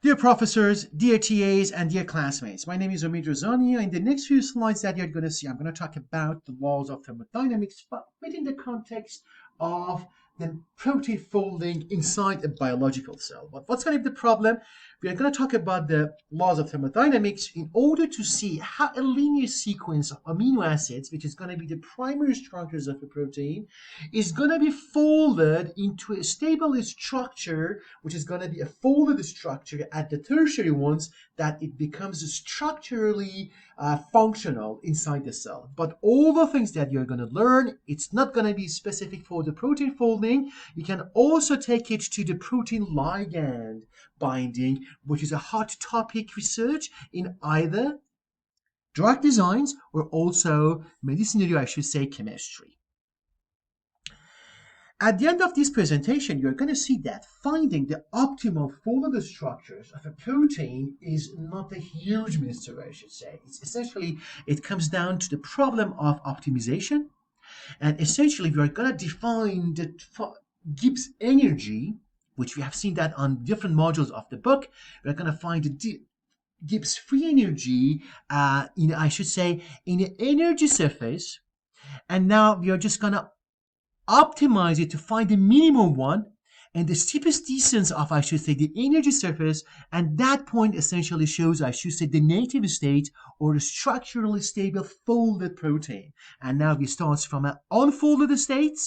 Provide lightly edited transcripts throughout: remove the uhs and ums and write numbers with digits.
Dear professors, dear TAs, and dear classmates, my name is Omid Razani. In the next few slides that you're going to see, I'm going to talk about the laws of thermodynamics, but within the context of the protein folding inside a biological cell. But what's going to be the problem? We are going to talk about the laws of thermodynamics in order to see how a linear sequence of amino acids, which is going to be the primary structures of a protein, is going to be folded into a stable structure, which is going to be a folded structure at the tertiary ones, that it becomes structurally functional inside the cell. But all the things that you're going to learn, it's not going to be specific for the protein folding. You can also take it to the protein ligand binding, which is a hot topic research in either drug designs or also medicinary, I should say, chemistry. At the end of this presentation, you're going to see that finding the optimal folded structures of a protein is not a huge mystery, I should say. It's essentially, it comes down to the problem of optimization. And essentially, we are going to define the Gibbs energy, which we have seen that on different modules of the book. We're going to find the Gibbs free energy, I should say, in the energy surface. And now we are just going to optimize it to find the minimum one and the steepest descent of, I should say, the energy surface, and that point essentially shows, I should say, the native state or the structurally stable folded protein. And now we start from an unfolded state,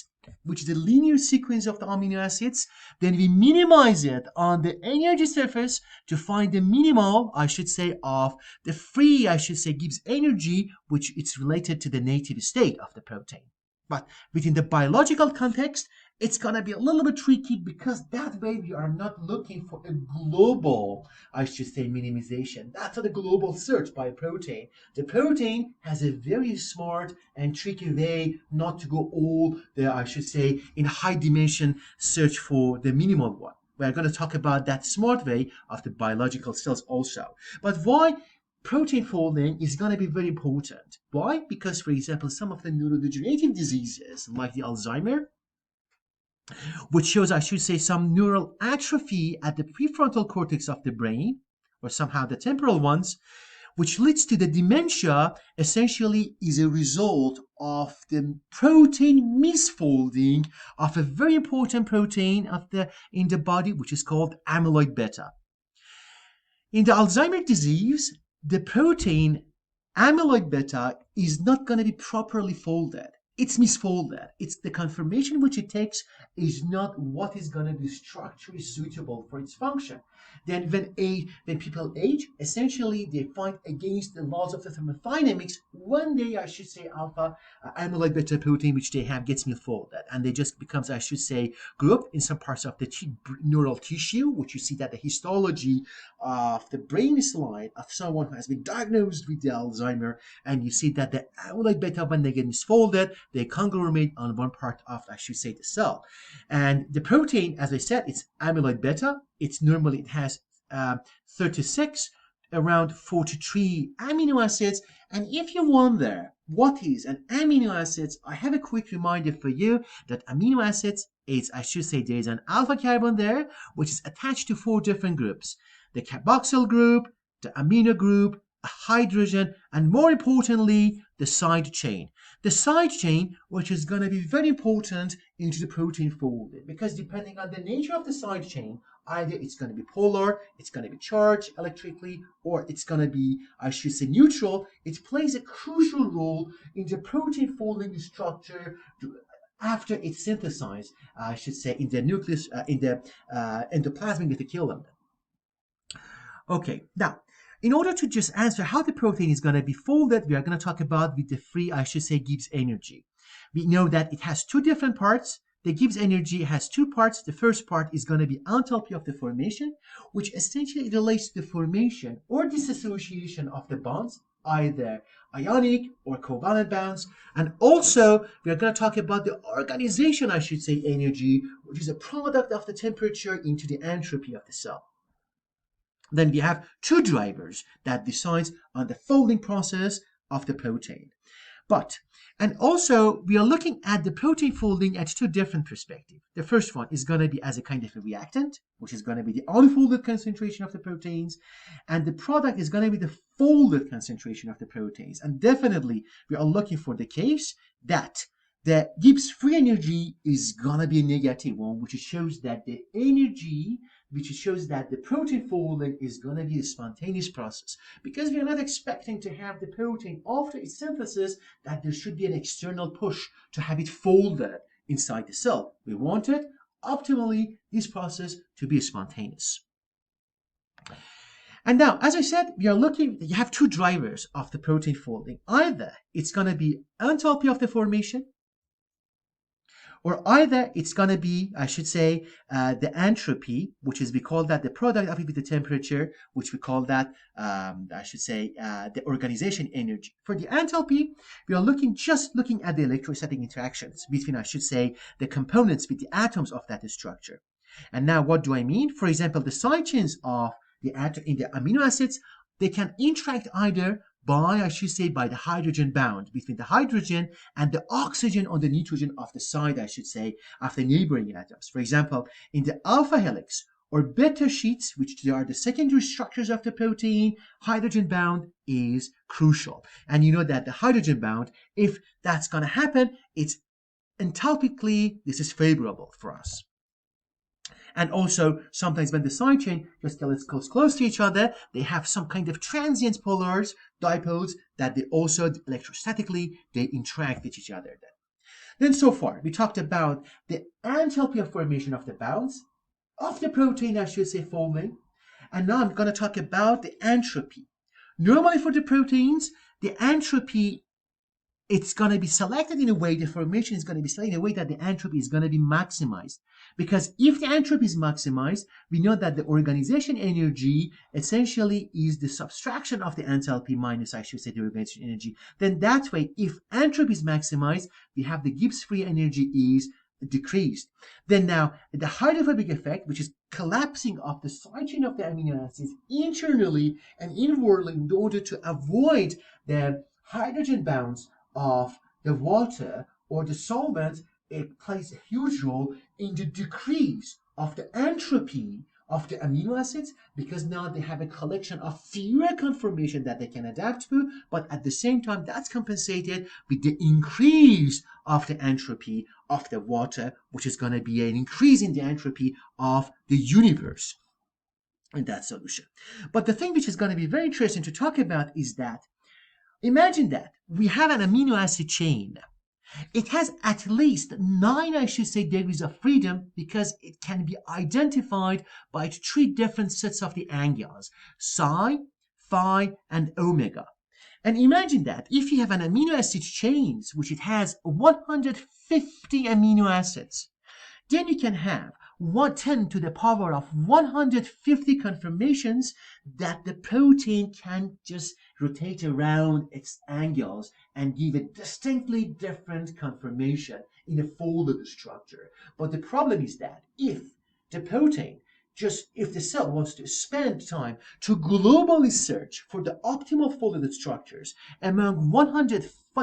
which is the linear sequence of the amino acids. Then we minimize it on the energy surface to find the minimal, I should say, of the free, I should say, Gibbs energy, which is related to the native state of the protein. But within the biological context, it's going to be a little bit tricky because that way we are not looking for a global, I should say, minimization. That's not a global search by a protein. The protein has a very smart and tricky way not to go all the, I should say, in high dimension search for the minimal one. We're going to talk about that smart way of the biological cells also. But why protein folding is going to be very important? Why? Because, for example, some of the neurodegenerative diseases like the Alzheimer, which shows, I should say, some neural atrophy at the prefrontal cortex of the brain, or somehow the temporal ones, which leads to the dementia, essentially is a result of the protein misfolding of a very important protein in the body, which is called amyloid beta. In the Alzheimer disease, the protein amyloid beta is not going to be properly folded. It's misfolded. It's the conformation which it takes is not what is going to be structurally suitable for its function. Then when people age, essentially they fight against the laws of the thermodynamics. One day, I should say, alpha amyloid beta protein which they have gets misfolded, and they just becomes, I should say, group in some parts of the neural tissue, which you see that the histology of the brain slide of someone who has been diagnosed with the Alzheimer, and you see that the amyloid beta, when they get misfolded, they conglomerate on one part of, I should say, the cell. And the protein, as I said, it's amyloid beta. It has 36, around 43 amino acids. And if you wonder what is an amino acid, I have a quick reminder for you that amino acids is, I should say, there is an alpha carbon there, which is attached to 4 different groups: the carboxyl group, the amino group, a hydrogen, and more importantly, the side chain. The side chain, which is going to be very important into the protein folding, because depending on the nature of the side chain, either it's going to be polar, it's going to be charged electrically, or it's going to be, I should say, neutral. It plays a crucial role in the protein folding structure after it's synthesized, I should say, in the nucleus, in the endoplasmic reticulum. Okay, now, in order to just answer how the protein is going to be folded, we are going to talk about with the free, I should say, Gibbs energy. We know that it has 2 different parts. The Gibbs energy has 2 parts. The first part is going to be enthalpy of the formation, which essentially relates to the formation or dissociation of the bonds, either ionic or covalent bonds. And also, we are going to talk about the organization, I should say, energy, which is a product of the temperature into the entropy of the cell. Then we have 2 drivers that decides on the folding process of the protein. And also, we are looking at the protein folding at two different perspectives. The first one is going to be as a kind of a reactant, which is going to be the unfolded concentration of the proteins, and the product is going to be the folded concentration of the proteins. And definitely, we are looking for the case that the Gibbs free energy is going to be a negative one, which shows that the energy, which shows that the protein folding is going to be a spontaneous process. Because we are not expecting to have the protein after its synthesis, that there should be an external push to have it folded inside the cell. We want it, optimally, this process to be spontaneous. And now, as I said, we are looking, you have two drivers of the protein folding. Either it's going to be enthalpy of the formation, or either it's going to be, I should say, the entropy, which is, we call that the product of it with the temperature, which we call that, I should say, the organization energy. For the enthalpy, we are just looking at the electrostatic interactions between, I should say, the components with the atoms of that structure. And now, what do I mean? For example, the side chains of the atom in the amino acids, they can interact either by, I should say, by the hydrogen bound between the hydrogen and the oxygen on the nitrogen of the side, I should say, of the neighboring atoms. For example, in the alpha helix or beta sheets, which are the secondary structures of the protein, hydrogen bound is crucial. And you know that the hydrogen bound, if that's going to happen, it's enthalpically, this is favorable for us. And also, sometimes when the side chain just gets close to each other, they have some kind of transient polars, dipoles, that they also electrostatically, they interact with each other. Then so far, we talked about the enthalpy of formation of the bounds, of the protein, I should say, folding. And now I'm going to talk about the entropy. Normally for the proteins, the entropy, it's going to be selected in a way, the formation is going to be selected in a way that the entropy is going to be maximized. Because if the entropy is maximized, we know that the organization energy essentially is the subtraction of the enthalpy minus, I should say, the organization energy. Then that way, if entropy is maximized, we have the Gibbs free energy is decreased. Then now, the hydrophobic effect, which is collapsing of the side chain of the amino acids internally and inwardly in order to avoid the hydrogen bonds of the water or the solvent, it plays a huge role in the decrease of the entropy of the amino acids, because now they have a collection of fewer conformation that they can adapt to, but at the same time that's compensated with the increase of the entropy of the water, which is going to be an increase in the entropy of the universe in that solution. But the thing which is going to be very interesting to talk about is that imagine that we have an amino acid chain. It has at least 9, I should say, degrees of freedom, because it can be identified by 3 different sets of the angles, psi, phi, and omega. And imagine that if you have an amino acid chain, which it has 150 amino acids, then you can have 10 to the power of 150 conformations that the protein can just rotate around its angles and give a distinctly different conformation in a folded structure. But the problem is that if the protein, if the cell wants to spend time to globally search for the optimal folded structures among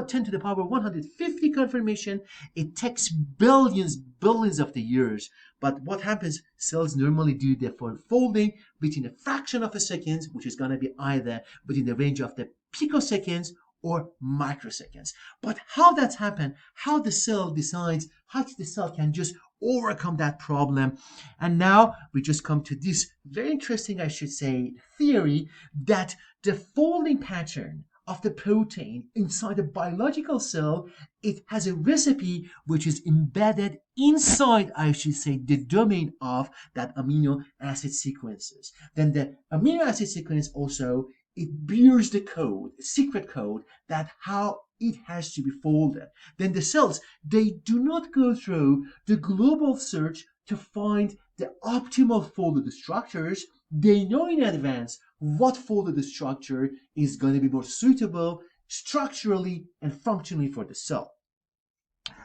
10 to the power 150 conformation, it takes billions of the years. But what happens, cells normally do their folding within a fraction of a second, which is going to be either within the range of the picoseconds or microseconds. But how that's happened, how the cell decides, how the cell can just overcome that problem. And now we just come to this very interesting, I should say, theory that the folding pattern of the protein inside a biological cell, it has a recipe which is embedded inside, I should say, the domain of that amino acid sequences. Then the amino acid sequence also, it bears the code, secret code, that how it has to be folded. Then the cells, they do not go through the global search to find the optimal folded structures. They know in advance what folded structure is going to be more suitable structurally and functionally for the cell.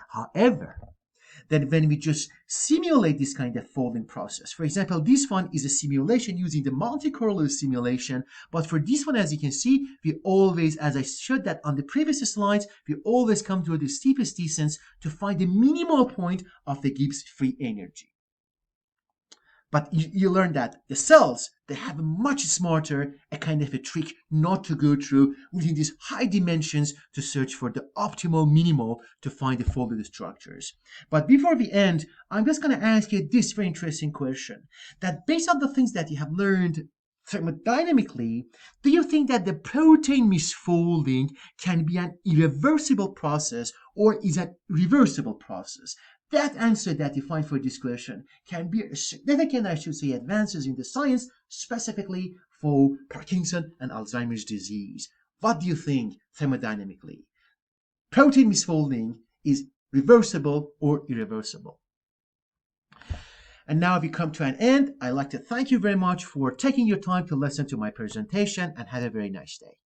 However, than when we just simulate this kind of folding process. For example, this one is a simulation using the multi-correlative simulation, but for this one, as you can see, we always, as I showed that on the previous slides, we always come to the steepest descents to find the minimal point of the Gibbs free energy. But you learn that the cells, they have a much smarter, a kind of a trick not to go through within these high dimensions to search for the optimal minimal to find the folded structures. But before we end, I'm just going to ask you this very interesting question. That based on the things that you have learned thermodynamically, do you think that the protein misfolding can be an irreversible process or is a reversible process? That answer that you find for this question can be a significant, I should say, advances in the science, specifically for Parkinson and Alzheimer's disease. What do you think thermodynamically? Protein misfolding is reversible or irreversible? And now we come to an end. I'd like to thank you very much for taking your time to listen to my presentation and have a very nice day.